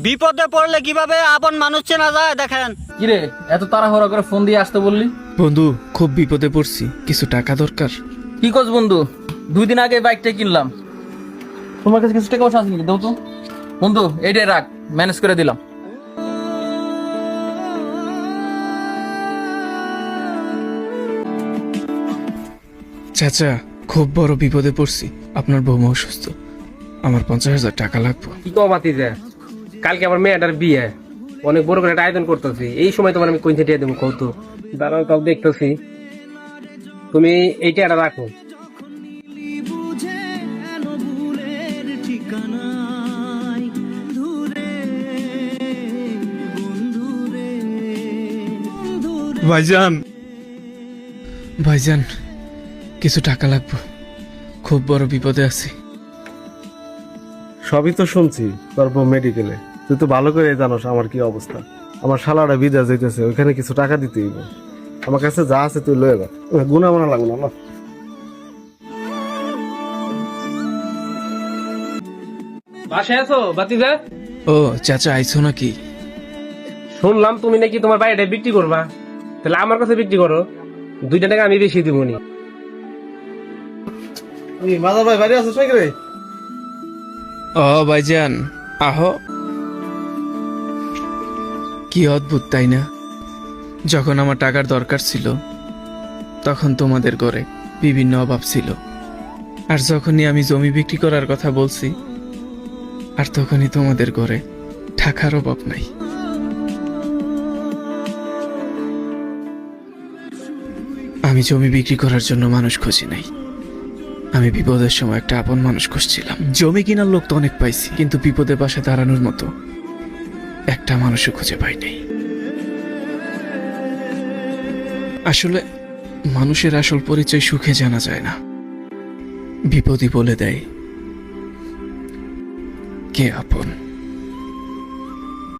বিপদে পড়লে কিভাবে আপন মানুষ চেনা যায় দেখেন। কিরে এত তাড়াহুড়া করে ফোন দিয়ে আসতে বললি? বন্ধু খুব বিপদে পড়ছি, কিছু টাকা দরকার। কি করছ বন্ধু? 2 দিন আগে বাইকটা কিনলাম, তোমার কাছে কিছু টাকা পয়সা আছে নাকি? দাও তো বন্ধু, এইটাই রাখ, ম্যানেজ করে দিলাম। চাচা খুব বড় বিপদে পড়ছি, আপনার বৌমা অসুস্থ, আমার 50,000 টাকা লাগবে। কি কও বাতি যে কালকে আমার মেয়েটার বিয়ে, অনেক বড় করে একটা আয়োজন করতেছি, এই সময় তোমার আমি কোন থেকে দেবো কৌতো? দাঁড়াও তাও দেখতেছি, তুমি এইটা একটা রাখো। ভাইজান, ভাইজান কিছু টাকা লাগবে, খুব বড় বিপদে আছি। সবই তো শুনছি, তারপর মেডিকেলে তুই তো ভালো করে জানোস আমার কি অবস্থা। আমার শালাটা বিদেশ যাইতেছে, ওইখানে কিছু টাকা দিতে হইব। আমার কাছে যা আছে তুই লয়ে যা, গুনা মানা লাগবে না। বাসায় আছো বাতিজা? ও চাচা আইছো নাকি? শুনলাম তুমি নাকি তোমার বাড়িটা বিক্রি করবা, তাহলে আমার কাছে বিক্রি করো, 2 টাকা আমি বেশি দিব নি। মাদার ভাই বাড়ি আছিস নাকি রে? ও ভাইজান আহো। কি অদ্ভুত তাই না? যখন আমার টাকার দরকার ছিল তখন তোমাদের ঘরে বিভিন্ন অভাব ছিল, আর যখনই আমি জমি বিক্রি করার কথা বলছি আর তখনই তোমাদের ঘরে টাকার অভাব নাই। আমি জমি বিক্রি করার জন্য মানুষ খুঁজি নাই, আমি বিপদের সময় একটা আপন মানুষ খুঁজছিলাম। জমি কেনার লোক তো অনেক পাইছি, কিন্তু বিপদে পাশে দাঁড়ানোর মতো একটা মানুষও খুঁজে পাই নাই। আসলে মানুষের আসল পরিচয় সুখে জানা যায় না, বিপদই বলে দেয় কে আপন।